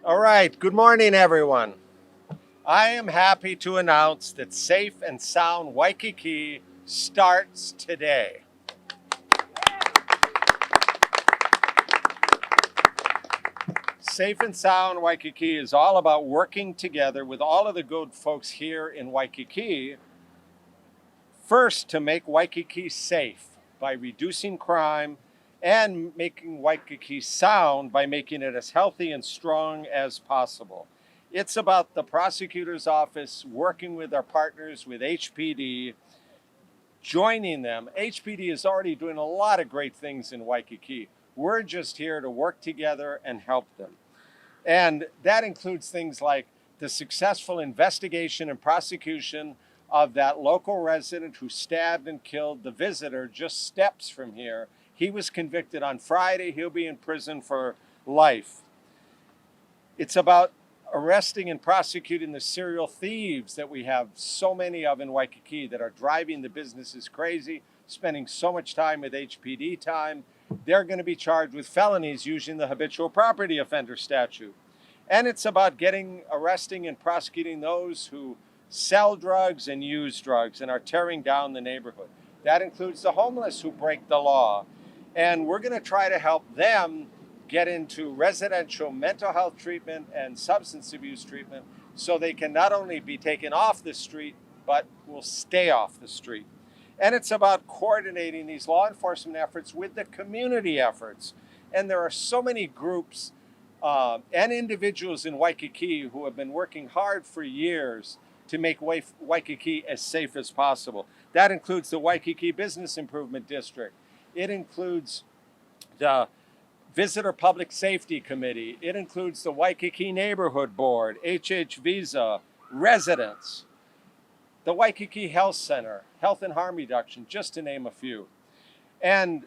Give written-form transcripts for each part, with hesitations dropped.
All right, good morning, everyone. I am happy to announce that Safe and Sound Waikiki starts today. Safe and Sound Waikiki is all about working together with all of the good folks here in Waikiki, first to make Waikiki safe by reducing crime and making Waikiki sound by making it as healthy and strong as possible. It's about the prosecutor's office working with our partners with HPD, joining them. HPD is already doing a lot of great things in Waikiki. We're just here to work together and help them. And that includes things like the successful investigation and prosecution of that local resident who stabbed and killed the visitor just steps from here. He was convicted on Friday. He'll be in prison for life. It's about arresting and prosecuting the serial thieves that we have so many of in Waikiki that are driving the businesses crazy, spending so much time with HPD time. They're going to be charged with felonies using the habitual property offender statute. And it's about arresting and prosecuting those who sell drugs and use drugs and are tearing down the neighborhood. That includes the homeless who break the law. And we're going to try to help them get into residential mental health treatment and substance abuse treatment so they can not only be taken off the street, but will stay off the street. And it's about coordinating these law enforcement efforts with the community efforts. And there are so many groups and individuals in Waikiki who have been working hard for years to make Waikiki as safe as possible. That includes the Waikiki Business Improvement District. It includes the Visitor Public Safety Committee. It includes the Waikiki Neighborhood Board, HH Visa, residents, the Waikiki Health Center, Health and Harm Reduction, just to name a few. And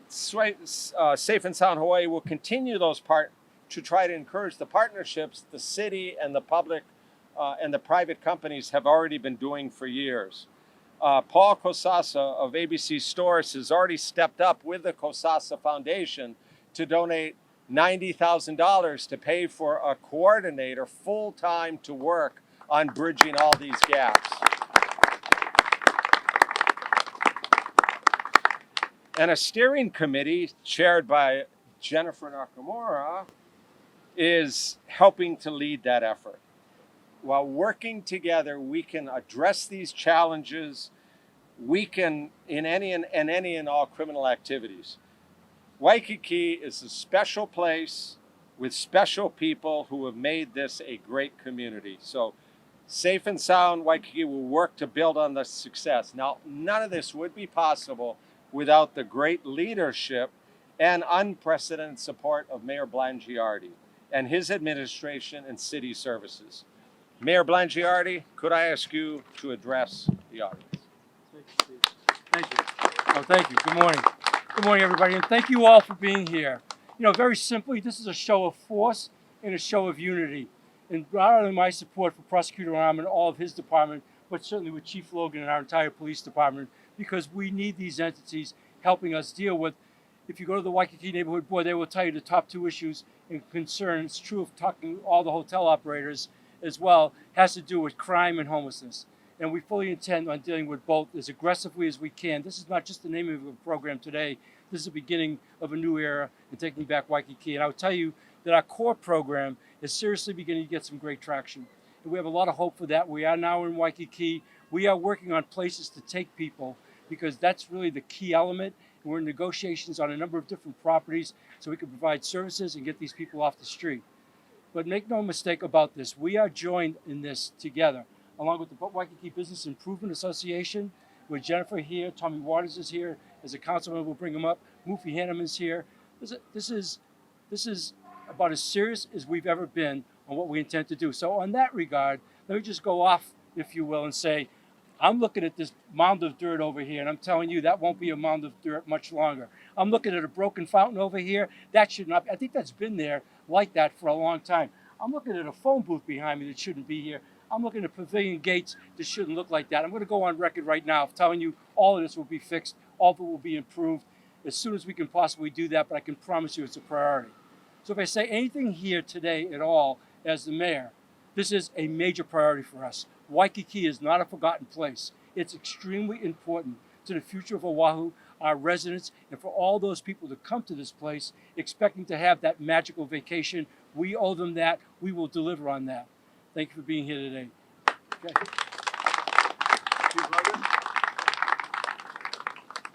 Safe and Sound Hawaii will continue to try to encourage the partnerships the city and the public and the private companies have already been doing for years. Paul Kosasa of ABC Stores has already stepped up with the Kosasa Foundation to donate $90,000 to pay for a coordinator full-time to work on bridging all these gaps. And a steering committee chaired by Jennifer Nakamura is helping to lead that effort. While working together, we can address these challenges. We can in any and all criminal activities. Waikiki is a special place with special people who have made this a great community. So Safe and Sound Waikiki will work to build on the success. Now, none of this would be possible without the great leadership and unprecedented support of Mayor Blangiardi and his administration and city services. Mayor Blangiardi, could I ask you to address the audience? Thank you, Steve. Thank you. Oh, thank you. Good morning. Good morning, everybody, and thank you all for being here. Very simply, this is a show of force and a show of unity. And not only my support for Prosecutor Rahm and all of his department, but certainly with Chief Logan and our entire police department, because we need these entities helping us deal with. If you go to the Waikiki Neighborhood Board, they will tell you the top two issues and concerns. It's true of talking to all the hotel operators as well, has to do with crime and homelessness. And we fully intend on dealing with both as aggressively as we can. This is not just the name of a program today. This is the beginning of a new era in taking back Waikiki. And I will tell you that our core program is seriously beginning to get some great traction. And we have a lot of hope for that. We are now in Waikiki. We are working on places to take people because that's really the key element. And we're in negotiations on a number of different properties so we can provide services and get these people off the street. But make no mistake about this. We are joined in this together, along with the Waikiki Business Improvement Association, with Jennifer here, Tommy Waters is here, as a councilman, we'll bring him up. Mufi Hanum is here. This is about as serious as we've ever been on what we intend to do. So on that regard, let me just go off, if you will, and say, I'm looking at this mound of dirt over here, and I'm telling you that won't be a mound of dirt much longer. I'm looking at a broken fountain over here. That should not be. I think that's been there like that for a long time. I'm looking at a phone booth behind me that shouldn't be here. I'm looking at pavilion gates that shouldn't look like that. I'm going to go on record right now of telling you all of this will be fixed, all of it will be improved as soon as we can possibly do that, but I can promise you it's a priority. So if I say anything here today at all as the mayor, this is a major priority for us. Waikiki is not a forgotten place. It's extremely important to the future of Oahu, our residents, and for all those people to come to this place expecting to have that magical vacation. We owe them that. We will deliver on that. Thank you for being here today. Okay.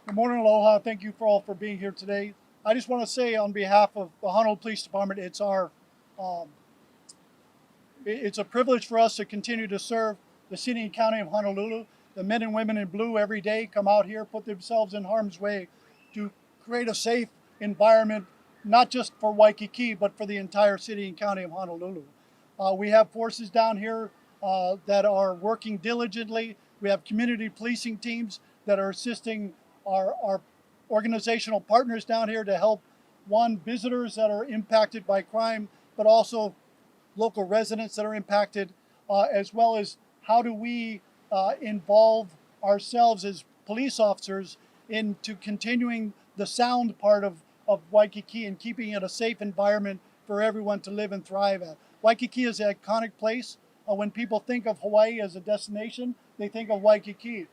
Good morning, aloha. Thank you for all for being here today. I just want to say on behalf of the Honolulu Police Department, it's a privilege for us to continue to serve the city and county of Honolulu. The men and women in blue every day come out here, put themselves in harm's way to create a safe environment, not just for Waikiki, but for the entire city and county of Honolulu. We have forces down here that are working diligently. We have community policing teams that are assisting our organizational partners down here to help, one, visitors that are impacted by crime, but also local residents that are impacted, as well as how do we involve ourselves as police officers into continuing the sound part of Waikiki and keeping it a safe environment for everyone to live and thrive at. Waikiki is an iconic place. When people think of Hawaii as a destination, they think of Waikiki.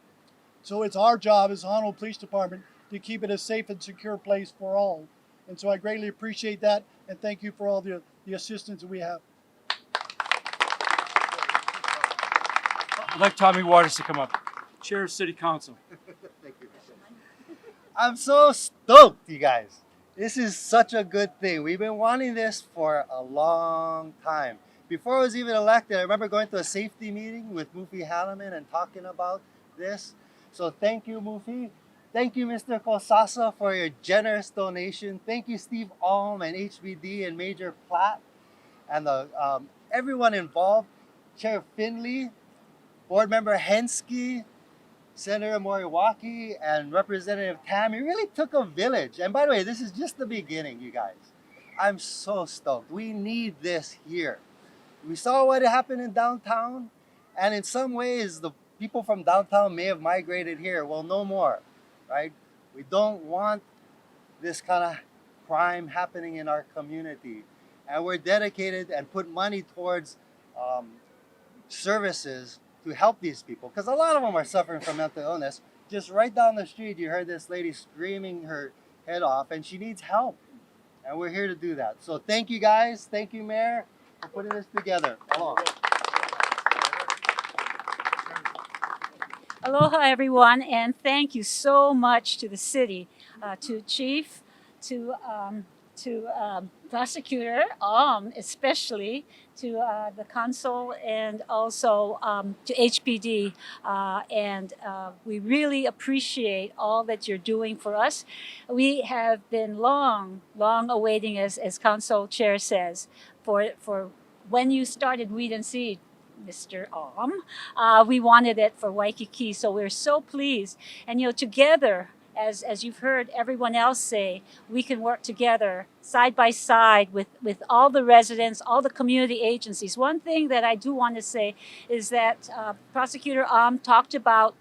So it's our job as the Honolulu Police Department to keep it a safe and secure place for all. And so I greatly appreciate that, and thank you for all the assistance that we have. I'd like Tommy Waters to come up, Chair of City Council. Thank you. I'm so stoked, you guys. This is such a good thing. We've been wanting this for a long time. Before I was even elected, I remember going to a safety meeting with Mufi Halliman and talking about this. So thank you, Mufi. Thank you, Mr. Kosasa, for your generous donation. Thank you, Steve Alm and HBD and Major Platt and everyone involved. Chair Finley, Board Member Hensky, Senator Moriwaki, and Representative Tam. It really took a village. And by the way, this is just the beginning, you guys. I'm so stoked. We need this here. We saw what happened in downtown, and in some ways, the people from downtown may have migrated here. Well, no more, right? We don't want this kind of crime happening in our community. And we're dedicated and put money towards services to help these people, because a lot of them are suffering from mental illness. Just right down the street, you heard this lady screaming her head off, and she needs help. And we're here to do that. So thank you guys. Thank you, Mayor, for putting this together. Aloha. Aloha, everyone, and thank you so much to the city, to Chief, to Prosecutor, especially to the Council, and also to HPD. And we really appreciate all that you're doing for us. We have been long awaiting, as Council Chair says, for when you started Weed and Seed, Mr. We wanted it for Waikiki, so we're so pleased. And together, as you've heard everyone else say, we can work together side by side with all the residents, all the community agencies. One thing that I do want to say is that Prosecutor talked about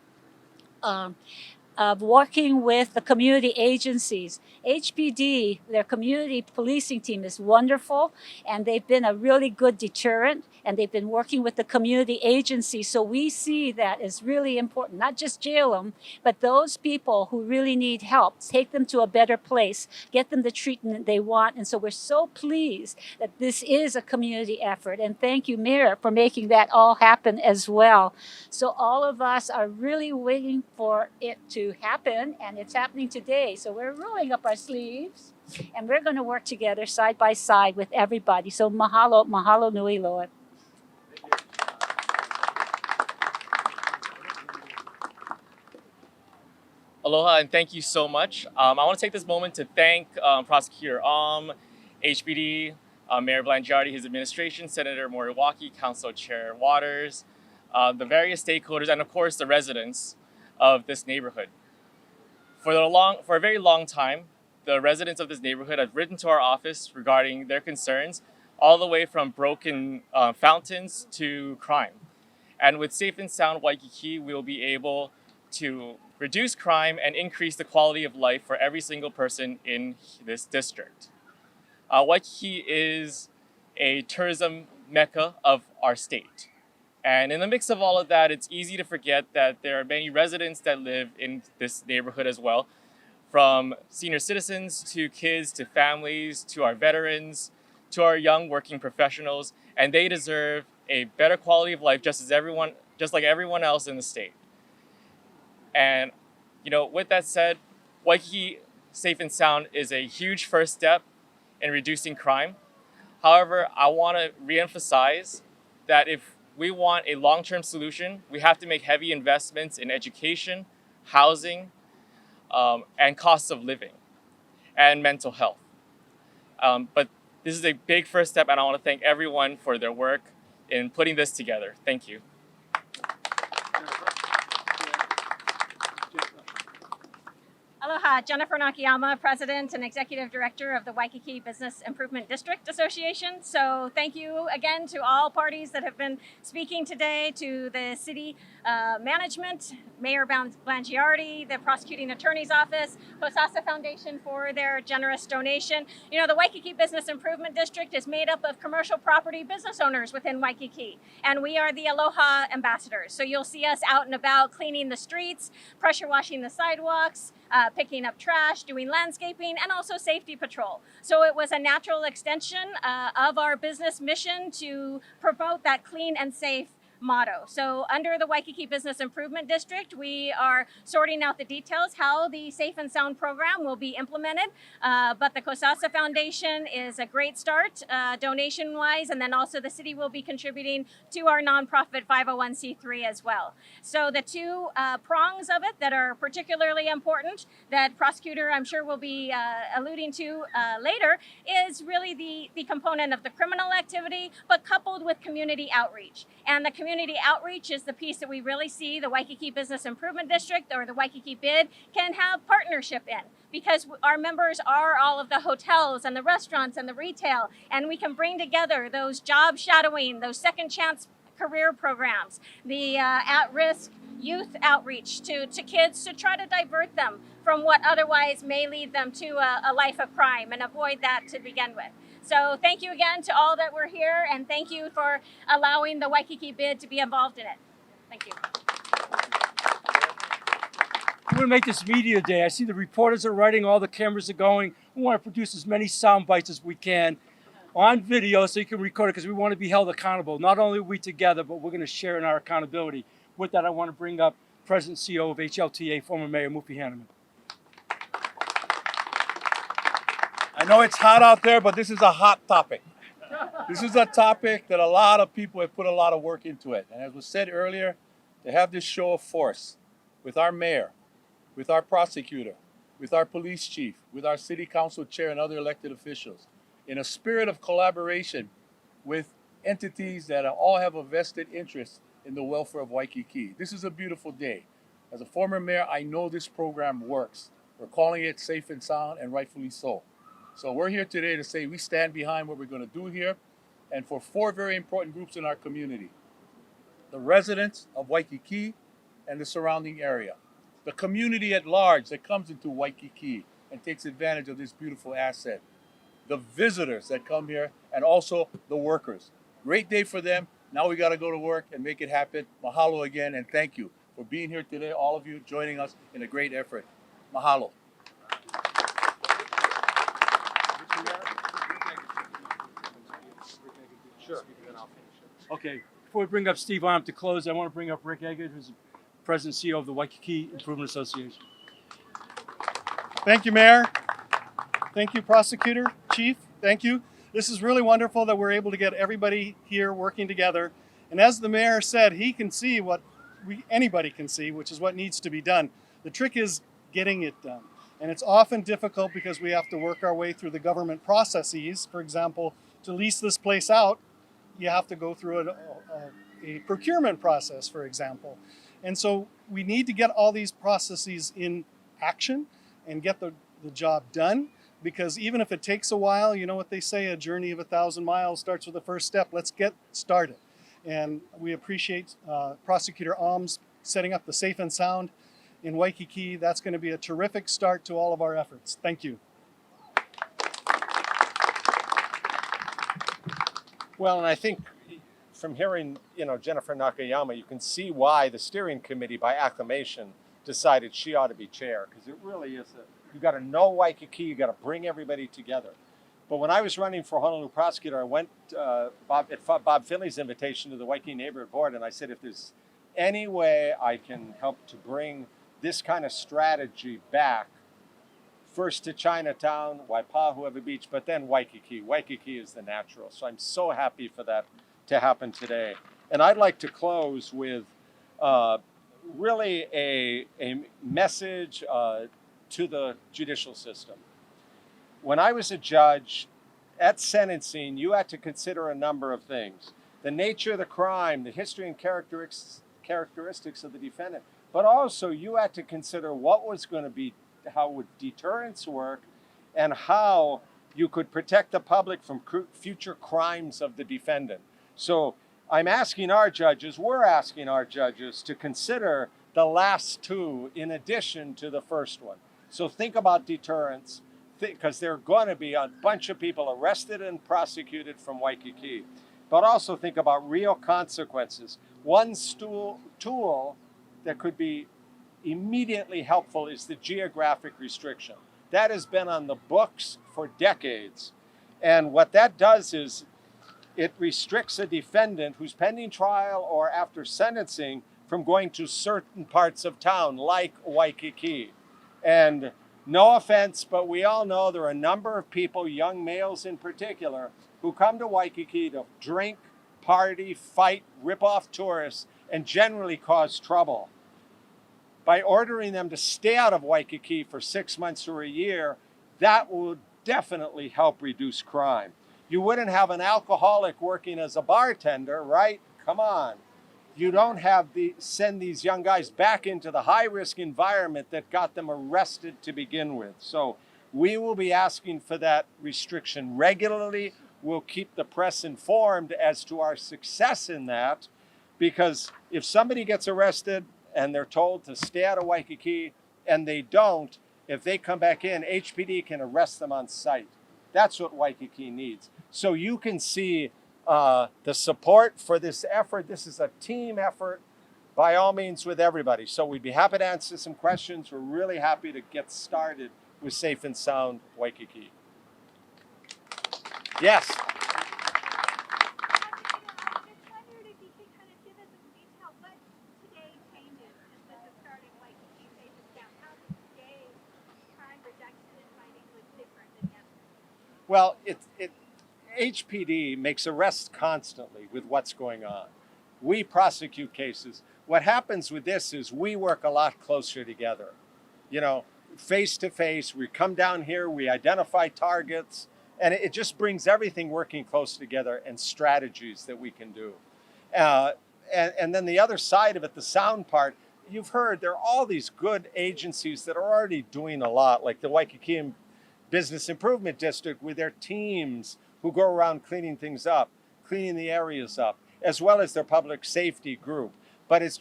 working with the community agencies. HPD, their community policing team, is wonderful, and they've been a really good deterrent, and they've been working with the community agencies. So we see that as really important, not just jail them, but those people who really need help, take them to a better place, get them the treatment they want. And so we're so pleased that this is a community effort. And thank you, Mayor, for making that all happen as well. So all of us are really waiting for it to happen, and it's happening today. So we're rolling up our sleeves, and we're going to work together side by side with everybody. So mahalo nui loa. Aloha, and thank you so much. I want to take this moment to thank Prosecutor HBD, Mayor Blangiardi, his administration, Senator Moriwaki, Council Chair Waters, the various stakeholders, and of course the residents of this neighborhood. For a very long time, the residents of this neighborhood have written to our office regarding their concerns, all the way from broken fountains to crime. And with Safe and Sound Waikiki, we'll be able to reduce crime and increase the quality of life for every single person in this district. Waikiki is a tourism mecca of our state. And in the mix of all of that, it's easy to forget that there are many residents that live in this neighborhood as well, from senior citizens to kids to families to our veterans to our young working professionals, and they deserve a better quality of life just like everyone else in the state. And with that said, Waikiki Safe and Sound is a huge first step in reducing crime. However, I want to reemphasize that if we want a long-term solution, we have to make heavy investments in education, housing, and costs of living, and mental health. But this is a big first step, and I want to thank everyone for their work in putting this together. Thank you. Aloha, Jennifer Nakayama, President and Executive Director of the Waikiki Business Improvement District Association. So thank you again to all parties that have been speaking today, to the city management, Mayor Blangiardi, the Prosecuting Attorney's Office, Kosasa Foundation for their generous donation. The Waikiki Business Improvement District is made up of commercial property business owners within Waikiki, and we are the Aloha ambassadors. So you'll see us out and about cleaning the streets, pressure washing the sidewalks, picking up trash, doing landscaping, and also safety patrol. So it was a natural extension of our business mission to promote that clean and safe motto. So under the Waikiki Business Improvement District, we are sorting out the details how the Safe and Sound program will be implemented. But the Kosasa Foundation is a great start donation-wise, and then also the city will be contributing to our nonprofit 501c3 as well. So the two prongs of it that are particularly important that prosecutor I'm sure will be alluding to later is really the component of the criminal activity, but coupled with community outreach. And the community outreach is the piece that we really see the Waikiki Business Improvement District or the Waikiki BID can have partnership in, because our members are all of the hotels and the restaurants and the retail, and we can bring together those job shadowing, those second chance career programs, the at-risk youth outreach to kids to try to divert them from what otherwise may lead them to a life of crime and avoid that to begin with. So thank you again to all that were here, and thank you for allowing the Waikiki BID to be involved in it. Thank you. I'm going to make this media day. I see the reporters are writing, all the cameras are going. We want to produce as many sound bites as we can on video so you can record it, because we want to be held accountable. Not only are we together, but we're going to share in our accountability. With that, I want to bring up President and CEO of HLTA, former Mayor Mufi Hanneman. I know it's hot out there, but this is a hot topic. This is a topic that a lot of people have put a lot of work into it. And as was said earlier, to have this show of force with our mayor, with our prosecutor, with our police chief, with our city council chair and other elected officials, in a spirit of collaboration with entities that all have a vested interest in the welfare of Waikiki. This is a beautiful day. As a former mayor, I know this program works. We're calling it Safe and Sound, and rightfully so. So we're here today to say we stand behind what we're going to do here, and for four very important groups in our community: the residents of Waikiki and the surrounding area, the community at large that comes into Waikiki and takes advantage of this beautiful asset, the visitors that come here, and also the workers. Great day for them. Now we got to go to work and make it happen. Mahalo again, and thank you for being here today, all of you joining us in a great effort. Mahalo. Sure. Okay, before we bring up Steve Arm to close, I want to bring up Rick Eggert, who's the President and CEO of the Waikiki Improvement Association. Thank you, Mayor. Thank you, Prosecutor, Chief. Thank you. This is really wonderful that we're able to get everybody here working together. And as the Mayor said, he can see what anybody can see, which is what needs to be done. The trick is getting it done. And it's often difficult because we have to work our way through the government processes. For example, to lease this place out, you have to go through a procurement process, for example. And so we need to get all these processes in action and get the job done, because even if it takes a while, you know what they say, a journey of 1,000 miles starts with the first step. Let's get started. And we appreciate Prosecutor Alms setting up the Safe and Sound in Waikiki. That's going to be a terrific start to all of our efforts. Thank you. Well, and I think from hearing, Jennifer Nakayama, you can see why the steering committee, by acclamation, decided she ought to be chair, because it really is you got to know Waikiki, you got to bring everybody together. But when I was running for Honolulu prosecutor, I went at Bob Finley's invitation to the Waikiki Neighborhood Board, and I said, if there's any way I can help to bring this kind of strategy back, first to Chinatown, Waipahu Beach, but then Waikiki. Waikiki is the natural. So I'm so happy for that to happen today. And I'd like to close with really a message to the judicial system. When I was a judge, at sentencing, you had to consider a number of things. The nature of the crime, the history and characteristics of the defendant, but also you had to consider what was going to be, how would deterrence work, and how you could protect the public from future crimes of the defendant. So we're asking our judges to consider the last two in addition to the first one. So think about deterrence, because there are going to be a bunch of people arrested and prosecuted from Waikiki. But also think about real consequences. One tool that could be immediately helpful is the geographic restriction. That has been on the books for decades. And what that does is it restricts a defendant who's pending trial or after sentencing from going to certain parts of town, like Waikiki. And no offense, but we all know there are a number of people, young males in particular, who come to Waikiki to drink, party, fight, rip off tourists, and generally cause trouble. By ordering them to stay out of Waikiki for 6 months or a year, that will definitely help reduce crime. You wouldn't have an alcoholic working as a bartender, right? Come on. You don't have send these young guys back into the high-risk environment that got them arrested to begin with. So we will be asking for that restriction regularly. We'll keep the press informed as to our success in that, because if somebody gets arrested and they're told to stay out of Waikiki and they don't, if they come back in, HPD can arrest them on site. That's what Waikiki needs. So you can see the support for this effort. This is a team effort, by all means, with everybody. So we'd be happy to answer some questions. We're really happy to get started with Safe and Sound Waikiki. Yes. Well, HPD makes arrests constantly with what's going on. We prosecute cases. What happens with this is we work a lot closer together. Face to face, we come down here, we identify targets, and it just brings everything working close together and strategies that we can do. And then the other side of it, the sound part, you've heard there are all these good agencies that are already doing a lot, like the Waikiki Business Improvement District with their teams who go around cleaning things up, cleaning the areas up, as well as their public safety group. But it's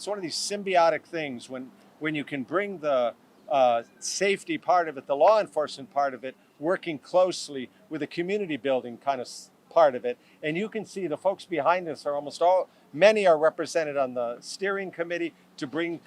one of these symbiotic things when you can bring the safety part of it, the law enforcement part of it, working closely with the community building kind of part of it. And you can see the folks behind us are many are represented on the steering committee to bring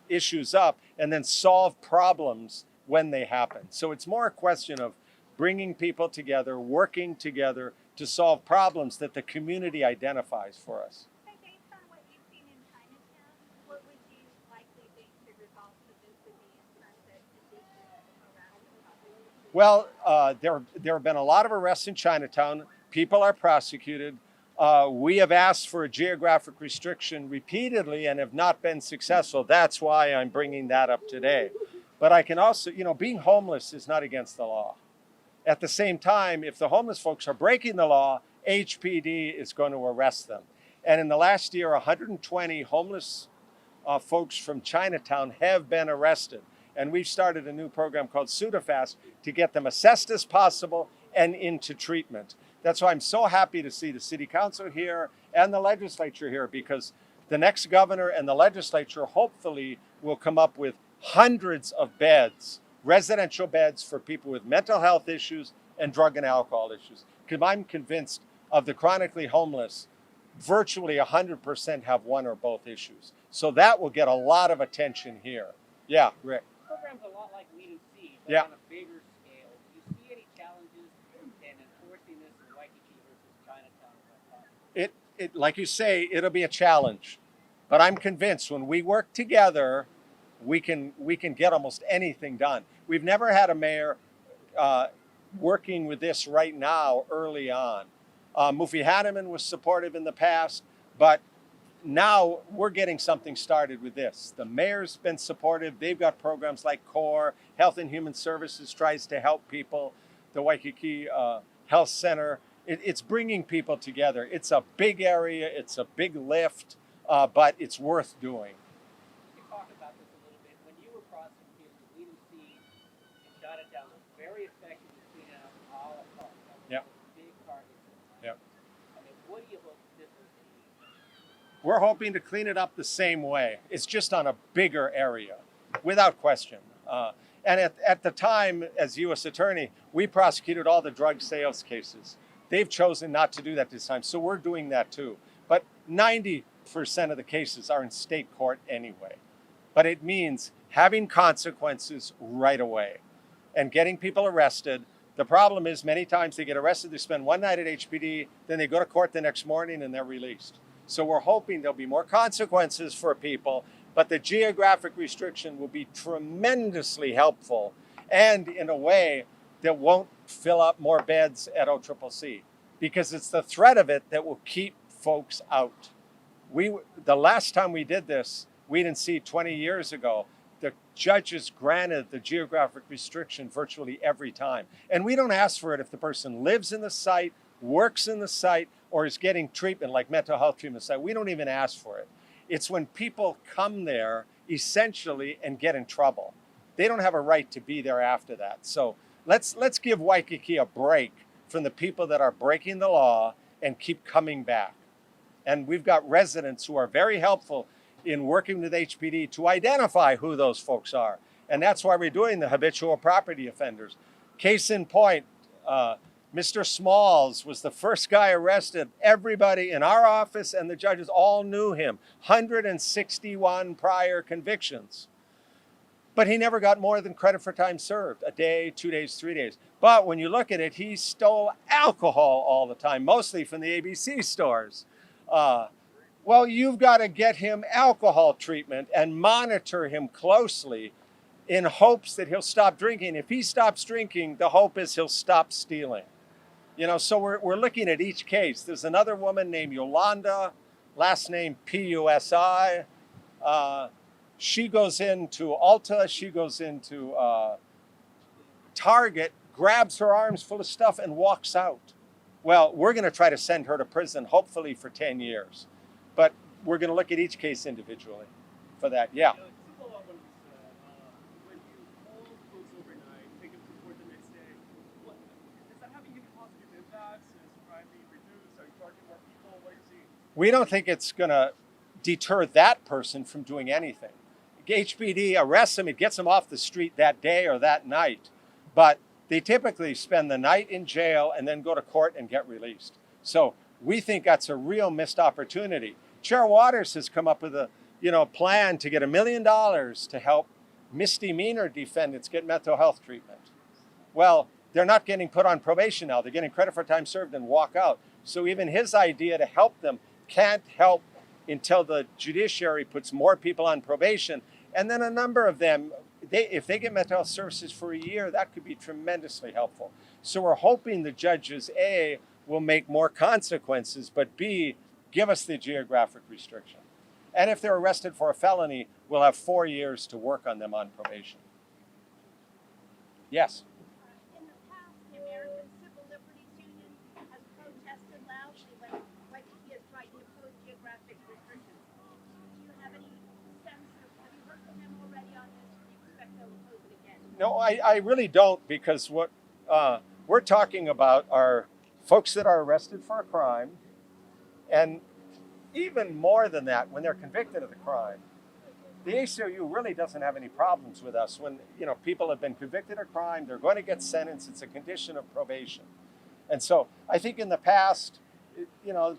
issues up and then solve problems when they happen. So it's more a question of bringing people together, working together to solve problems that the community identifies for us. Based on what you've seen in Chinatown, what would you likely think the results of this would be in terms of conditions around the population? Well, there have been a lot of arrests in Chinatown. People are prosecuted. We have asked for a geographic restriction repeatedly and have not been successful. That's why I'm bringing that up today. But I can also, being homeless is not against the law. At the same time, if the homeless folks are breaking the law, HPD is going to arrest them. And in the last year, 120 homeless folks from Chinatown have been arrested. And we've started a new program called Sudafast to get them assessed as possible and into treatment. That's why I'm so happy to see the City Council here and the legislature here, because the next governor and the legislature hopefully will come up with hundreds of beds, residential beds for people with mental health issues and drug and alcohol issues. Because I'm convinced of the chronically homeless, virtually 100% have one or both issues. So that will get a lot of attention here. Yeah, Rick. Program's a lot like Lead and See, but Yeah. on a bigger scale. Do you see any challenges in enforcing this in Waikiki versus Chinatown? It like you say, it'll be a challenge, but I'm convinced when we work together, we can get almost anything done. We've never had a mayor working with this right now early on. Mufi Hanneman was supportive in the past, but now we're getting something started with this. The mayor's been supportive. They've got programs like CORE, Health and Human Services tries to help people. The Waikiki Health Center, it's bringing people together. It's a big area, it's a big lift, but it's worth doing. We can talk about this a little bit. When you were prosecuting, Lead and See in Chinatown was very effective in cleaning out all the parks. That was a big target. Yep. I mean, what do you hope this will be? We're hoping to clean it up the same way. It's just on a bigger area, without question. And at the time, as U.S. Attorney, we prosecuted all the drug sales cases. They've chosen not to do that this time, so we're doing that too. But 90% of the cases are in state court anyway. But it means having consequences right away and getting people arrested. The problem is many times they get arrested, they spend one night at HPD, then they go to court the next morning and they're released. So we're hoping there'll be more consequences for people, but the geographic restriction will be tremendously helpful and in a way that won't fill up more beds at OCCC, because it's the threat of it that will keep folks out. The last time we did this, we didn't see 20 years ago, the judges granted the geographic restriction virtually every time. And we don't ask for it if the person lives in the site, works in the site, or is getting treatment like mental health treatment site. We don't even ask for it. It's when people come there essentially and get in trouble. They don't have a right to be there after that. So let's give Waikiki a break from the people that are breaking the law and keep coming back. And we've got residents who are very helpful in working with HPD to identify who those folks are. And that's why we're doing the habitual property offenders. Case in point, Mr. Smalls was the first guy arrested. Everybody in our office and the judges all knew him. 161 prior convictions. But he never got more than credit for time served, a day, 2 days, 3 days. But when you look at it, he stole alcohol all the time, mostly from the ABC stores. Well, you've got to get him alcohol treatment and monitor him closely in hopes that he'll stop drinking. If he stops drinking, the hope is he'll stop stealing. You know, so we're looking at each case. There's another woman named Yolanda, last name Pusi. She goes into Ulta, she goes into Target, grabs her arms full of stuff and walks out. Well, we're going to try to send her to prison, hopefully for 10 years. But we're going to look at each case individually for that. Yeah. To follow up on what you said, when you hold folks overnight, take them to court the next day, is that having any positive impacts? Is crime being reduced? Are you charging more people? What are you seeing? We don't think it's going to deter that person from doing anything. HPD arrests them, it gets them off the street that day or that night. But they typically spend the night in jail and then go to court and get released. So we think that's a real missed opportunity. Chair Waters has come up with a plan to get $1 million to help misdemeanor defendants get mental health treatment. Well, they're not getting put on probation now. They're getting credit for time served and walk out. So even his idea to help them can't help until the judiciary puts more people on probation. And then a number of them, if they get mental health services for a year, that could be tremendously helpful. So we're hoping the judges, A, will make more consequences, but B, give us the geographic restriction. And if they're arrested for a felony, we'll have 4 years to work on them on probation. Yes? In the past, the American Civil Liberties Union has protested loudly when Waikiki has tried to impose geographic restrictions. Do you have any sense of, have you heard from them already on this? Do you expect they'll oppose it again? No, I really don't, because what we're talking about are folks that are arrested for a crime, and even more than that, when they're convicted of the crime. The ACLU really doesn't have any problems with us. When people have been convicted of crime, they're going to get sentenced. It's a condition of probation. And so I think in the past,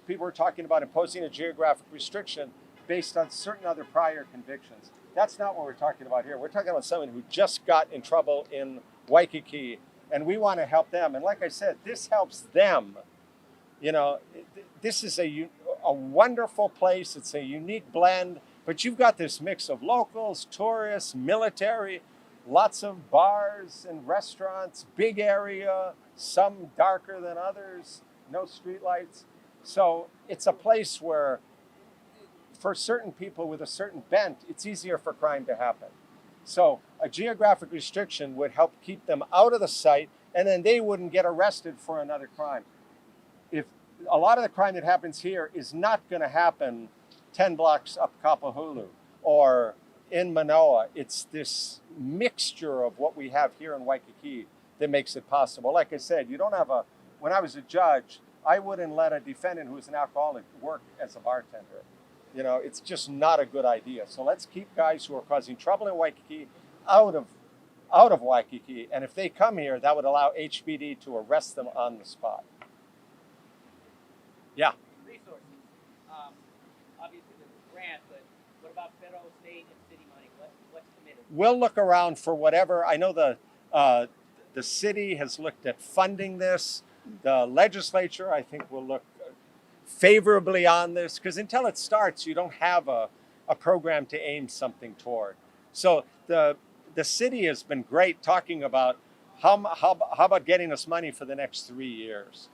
people are talking about imposing a geographic restriction based on certain other prior convictions. That's not what we're talking about here. We're talking about someone who just got in trouble in Waikiki, and we want to help them. And like I said, this helps them. This is a wonderful place. It's a unique blend, but you've got this mix of locals, tourists, military, lots of bars and restaurants, big area, some darker than others, no streetlights. So it's a place where, for certain people with a certain bent, it's easier for crime to happen. So a geographic restriction would help keep them out of the sight, and then they wouldn't get arrested for another crime. If a lot of the crime that happens here is not going to happen 10 blocks up Kapahulu or in Manoa, it's this mixture of what we have here in Waikiki that makes it possible. Like I said, when I was a judge, I wouldn't let a defendant who's an alcoholic work as a bartender. It's just not a good idea. So let's keep guys who are causing trouble in Waikiki out of Waikiki. And if they come here, that would allow HPD to arrest them on the spot. Yeah. Resources. Obviously, there's a grant, but what about federal, state, and city money? What's committed? We'll look around for whatever. I know the city has looked at funding this. The legislature, I think, will look favorably on this, because until it starts, you don't have a program to aim something toward. So the city has been great talking about how about getting us money for the next 3 years.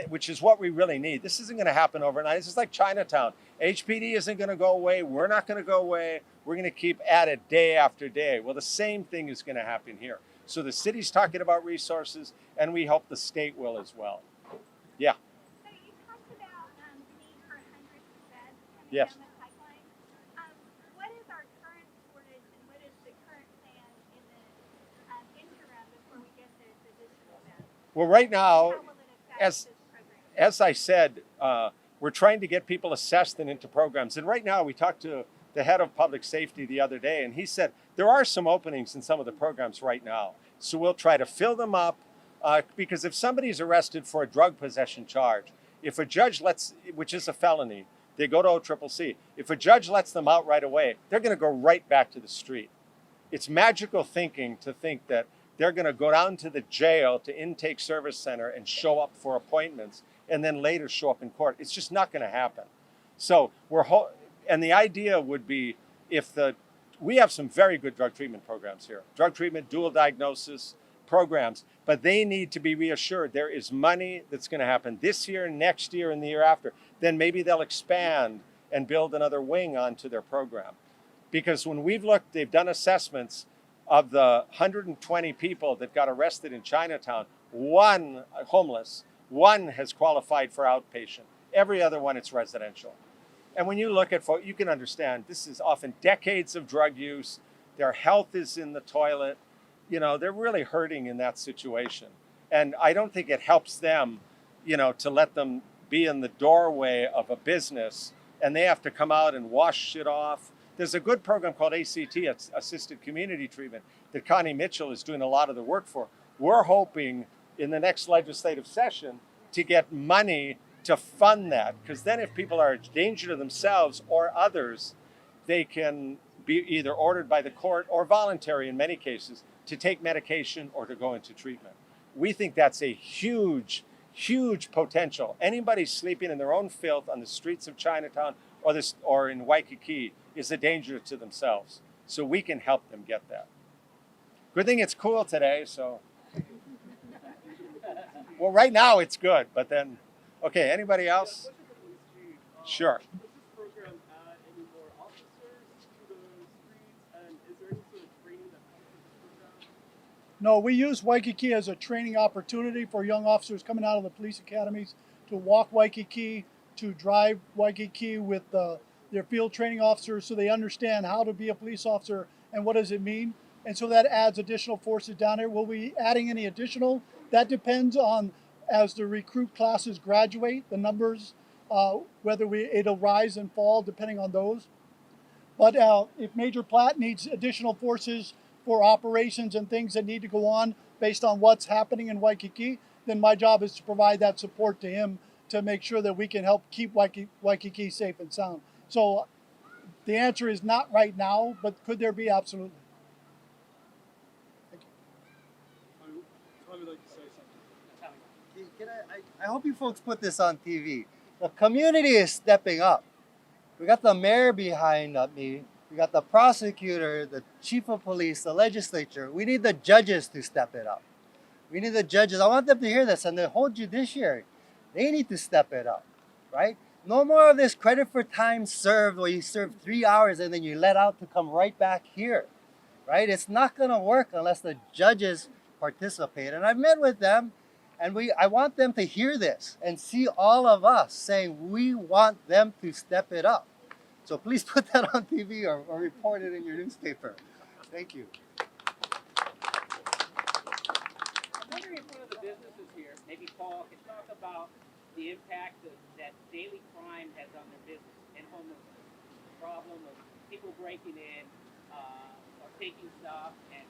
Which is what we really need. This isn't going to happen overnight. This is like Chinatown. HPD isn't going to go away. We're not going to go away. We're going to keep at it day after day. Well, the same thing is going to happen here. So the city's talking about resources, and we hope the state will as well. Yeah. So you talked about the need for hundreds of beds coming Yes. down the pipeline. What is our current shortage, and what is the current plan in the interim before we get those additional beds? Well, right now, How will it affect as this program? as I said, we're trying to get people assessed and into programs. And right now, we talked to the head of public safety the other day, and he said there are some openings in some of the programs right now. So we'll try to fill them up, because if somebody's arrested for a drug possession charge, if a judge which is a felony, they go to OCCC. If a judge lets them out right away, they're going to go right back to the street. It's magical thinking to think that they're going to go down to the jail, to intake service center, and show up for appointments, and then later show up in court. It's just not going to happen. So and the idea would be, we have some very good drug treatment programs here. Drug treatment, dual diagnosis programs, but they need to be reassured there is money that's going to happen this year, next year, and the year after. Then maybe they'll expand and build another wing onto their program. Because when we've looked, they've done assessments of the 120 people that got arrested in Chinatown, one homeless, one has qualified for outpatient. Every other one, it's residential. And when you look at folks, you can understand this is often decades of drug use. Their health is in the toilet. They're really hurting in that situation. And I don't think it helps them, to let them be in the doorway of a business and they have to come out and wash shit off. There's a good program called ACT, Assisted Community Treatment, that Connie Mitchell is doing a lot of the work for. We're hoping in the next legislative session to get money to fund that, because then if people are a danger to themselves or others, they can be either ordered by the court or voluntary in many cases to take medication or to go into treatment. We think that's a huge, huge potential. Anybody sleeping in their own filth on the streets of Chinatown or in Waikiki is a danger to themselves. So we can help them get that. Good thing it's cool today, so. Well, right now it's good, but then, okay, anybody else? Sure. Does this program add any more officers to the streets, and is there any sort of training that comes with this program? No, we use Waikiki as a training opportunity for young officers coming out of the police academies to walk Waikiki, to drive Waikiki with their field training officers so they understand how to be a police officer and what does it mean. And so that adds additional forces down there. Will we be adding any additional? That depends on, as the recruit classes graduate, the numbers, whether it'll rise and fall depending on those. But if Major Platt needs additional forces for operations and things that need to go on based on what's happening in Waikiki, then my job is to provide that support to him to make sure that we can help keep Waikiki safe and sound. So the answer is not right now, but could there be? Absolutely. Tommy would like to say something. I hope you folks put this on TV. The community is stepping up. We got the mayor behind me. We got the prosecutor, the chief of police, the legislature. We need the judges to step it up. We need the judges. I want them to hear this, and the whole judiciary. They need to step it up, right? No more of this credit for time served where you serve 3 hours and then you let out to come right back here, right? It's not going to work unless the judges participate. And I've met with them, and I want them to hear this and see all of us saying we want them to step it up. So please put that on TV or report it in your newspaper. Thank you. I'm wondering if one of the businesses here, maybe Paul, can talk about the impact that daily crime has on their business and homelessness. The problem of people breaking in or taking stuff and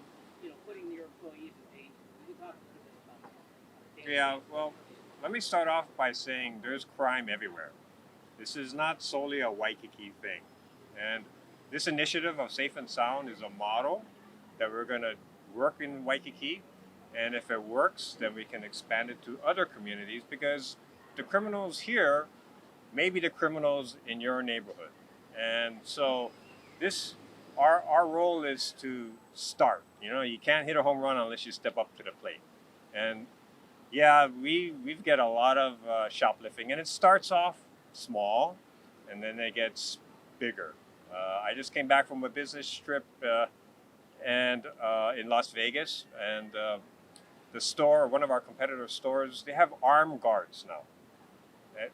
putting your employees in danger. You can talk a little bit about that. Yeah, well, let me start off by saying there's crime everywhere. This is not solely a Waikiki thing. And this initiative of Safe and Sound is a model that we're going to work in Waikiki. And if it works, then we can expand it to other communities, because the criminals here may be the criminals in your neighborhood. And so our role is to start. You can't hit a home run unless you step up to the plate. And yeah, we've got a lot of shoplifting, and it starts off small, and then it gets bigger. I just came back from a business trip and in Las Vegas, and the store, one of our competitor stores, they have armed guards now.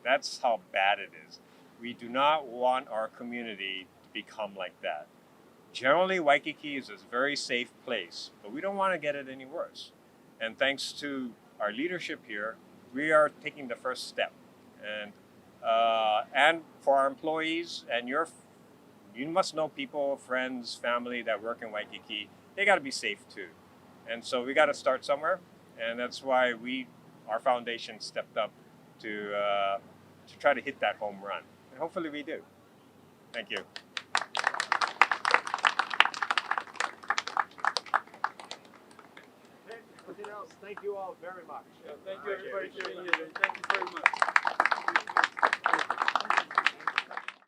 That's how bad it is. We do not want our community to become like that. Generally, Waikiki is a very safe place, but we don't want to get it any worse. And thanks to our leadership here, we are taking the first step. And for our employees, and you must know people, friends, family that work in Waikiki. They got to be safe too. And so we got to start somewhere, and that's why our foundation stepped up to try to hit that home run. And hopefully we do. Thank you. Anything else? Thank you all very much. Thank you, everybody, for being here. Thank you very much.